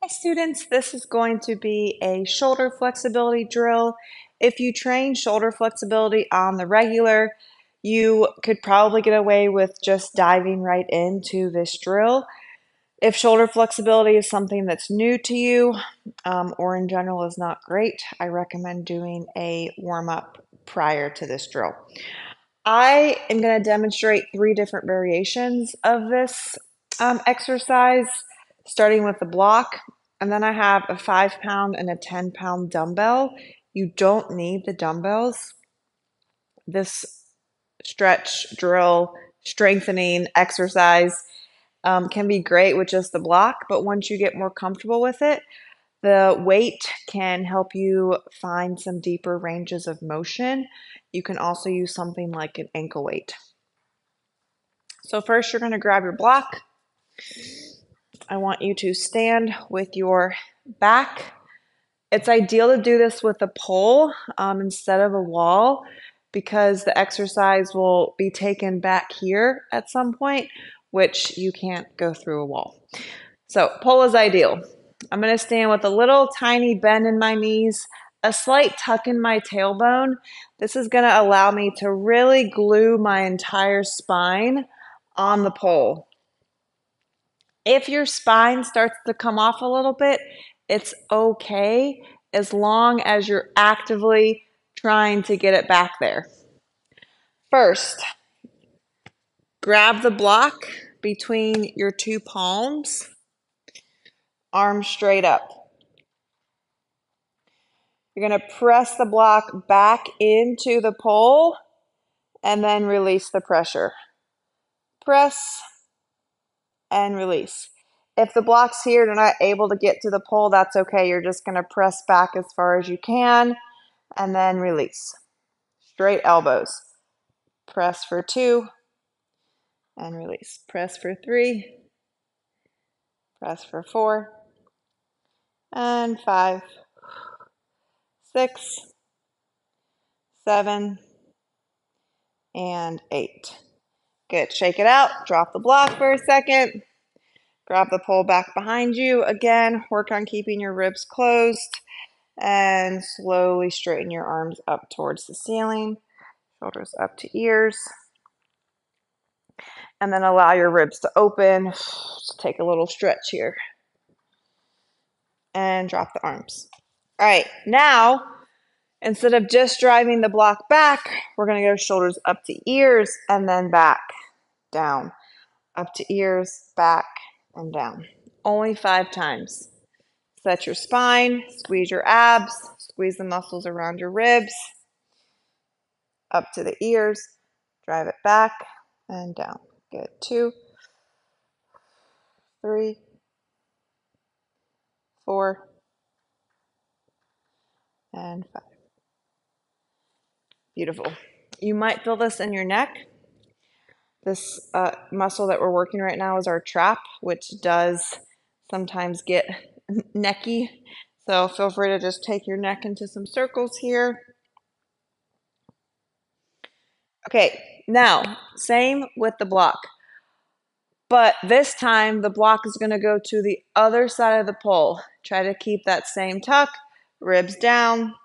Hi students, this is going to be a shoulder flexibility drill. If you train shoulder flexibility on the regular, you could probably get away with just diving right into this drill. If shoulder flexibility is something that's new to you or in general is not great, I recommend doing a warm-up prior to this drill. I am going to demonstrate 3 different variations of this exercise, starting with the block. And then I have a 5-pound and a 10-pound dumbbell. You don't need the dumbbells. This stretch, drill, strengthening exercise can be great with just the block, but once you get more comfortable with it, the weight can help you find some deeper ranges of motion. You can also use something like an ankle weight. So first you're going to grab your block. I want you to stand with your back. It's ideal to do this with a pole instead of a wall because the exercise will be taken back here at some point, which you can't go through a wall. So pole is ideal. I'm going to stand with a little tiny bend in my knees, a slight tuck in my tailbone. This is going to allow me to really glue my entire spine on the pole. If your spine starts to come off a little bit, it's okay as long as you're actively trying to get it back there. First, grab the block between your 2 palms, arms straight up. You're going to press the block back into the pole and then release the pressure. Press and release. If the block's here and you're not able to get to the pole, that's okay. You're just going to press back as far as you can and then release. Straight elbows. Press for 2 and release. Press for 3. Press for 4 and 5, 6, 7, and 8. Good. Shake it out. Drop the block for a second. Grab the pole back behind you. Again, work on keeping your ribs closed and slowly straighten your arms up towards the ceiling. Shoulders up to ears. And then allow your ribs to open. Just take a little stretch here. And drop the arms. All right, now, instead of just driving the block back, we're going to go shoulders up to ears and then back, down, up to ears, back, and down. Only 5 times. Set your spine, squeeze your abs, squeeze the muscles around your ribs, up to the ears, drive it back and down. Good. 2, 3, 4, and 5. Beautiful. You might feel this in your neck. This muscle that we're working right now is our trap, which does sometimes get necky. So feel free to just take your neck into some circles here. Okay, now, same with the block. But this time, the block is going to go to the other side of the pole. Try to keep that same tuck, ribs down.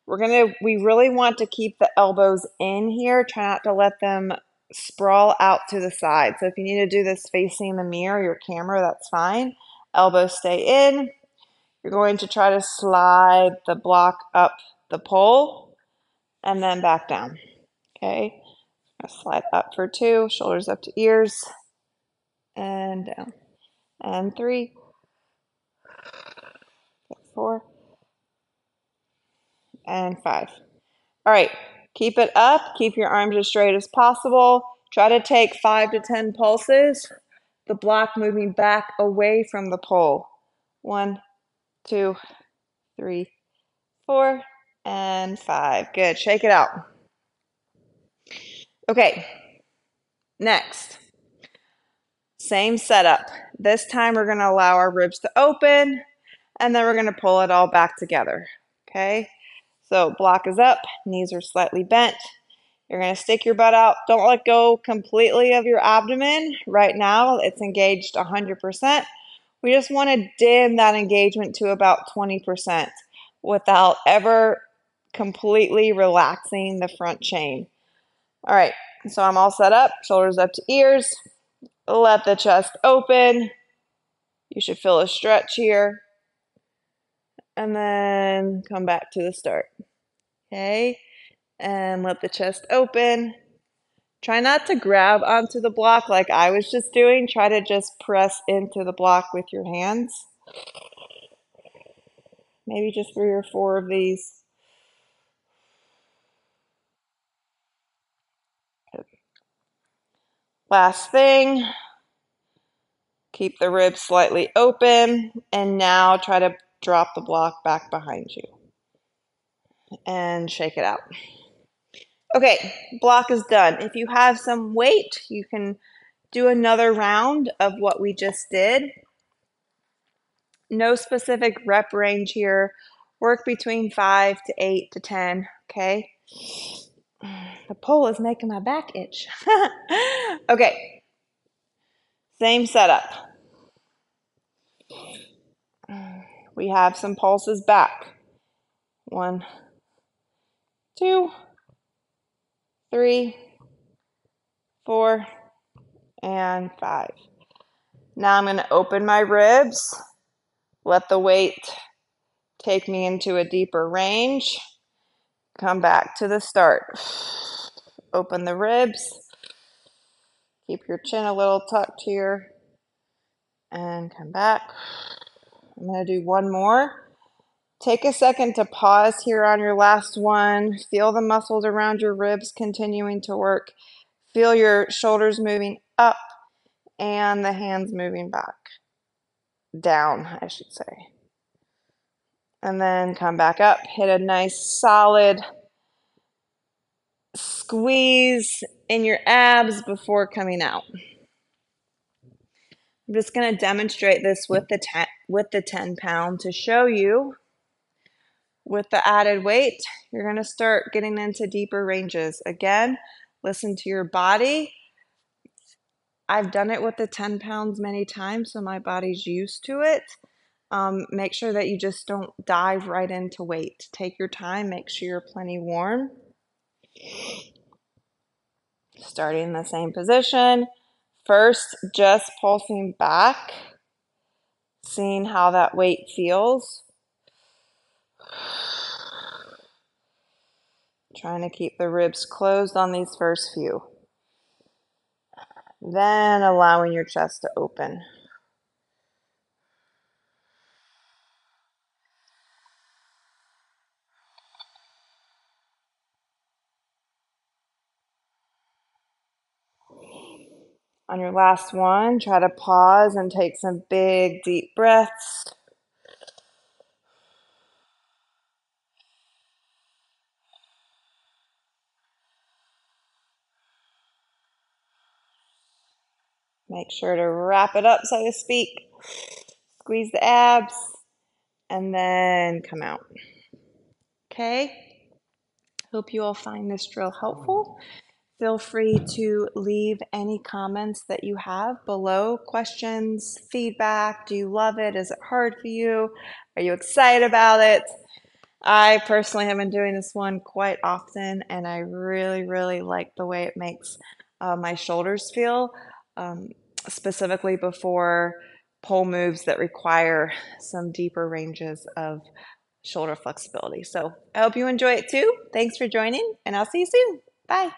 We really want to keep the elbows in here. Try not to let them sprawl out to the side. So if you need to do this facing the mirror, your camera, that's fine. Elbows stay in. You're going to try to slide the block up the pole and then back down. Okay, slide up for 2, shoulders up to ears, and down. And 3, 4, and 5. All right, keep it up. Keep your arms as straight as possible. Try to take 5 to 10 pulses. The block moving back away from the pole. 1, 2, 3, 4, and 5. Good. Shake it out. Okay. Next. Same setup. This time we're going to allow our ribs to open, and then we're going to pull it all back together. Okay? So block is up, knees are slightly bent. You're going to stick your butt out. Don't let go completely of your abdomen. Right now, it's engaged 100%. We just want to dim that engagement to about 20% without ever completely relaxing the front chain. All right, so I'm all set up, shoulders up to ears. Let the chest open. You should feel a stretch here. And then come back to the start. Okay, and let the chest open. Try not to grab onto the block like I was just doing. Try to just press into the block with your hands. Maybe just 3 or 4 of these. Last thing, keep the ribs slightly open, and now try to drop the block back behind you and shake it out. Okay, block is done. If you have some weight, you can do another round of what we just did. No specific rep range here. Work between 5 to 8 to 10, okay? The pole is making my back itch. Okay, same setup. We have some pulses back. 1, 2, 3, 4, and 5. Now I'm going to open my ribs. Let the weight take me into a deeper range. Come back to the start. Open the ribs. Keep your chin a little tucked here. And come back. I'm going to do one more. Take a second to pause here on your last one. Feel the muscles around your ribs continuing to work. Feel your shoulders moving up and the hands moving back. Down, I should say. And then come back up. Hit a nice solid squeeze in your abs before coming out. I'm just going to demonstrate this with the 10 pound to show you. With the added weight, you're going to start getting into deeper ranges. Again, listen to your body. I've done it with the 10 pounds many times, so my body's used to it. Make sure that you just don't dive right into weight. Take your time, make sure you're plenty warm. Starting in the same position. First, just pulsing back, seeing how that weight feels. Trying to keep the ribs closed on these first few. Then allowing your chest to open. On your last one, try to pause and take some big, deep breaths. Make sure to wrap it up, so to speak. Squeeze the abs, and then come out. Okay? Hope you all find this drill helpful. Feel free to leave any comments that you have below. Questions, feedback. Do you love it? Is it hard for you? Are you excited about it? I personally have been doing this one quite often, and I really, really like the way it makes my shoulders feel, specifically before pole moves that require some deeper ranges of shoulder flexibility. So I hope you enjoy it too. Thanks for joining, and I'll see you soon. Bye.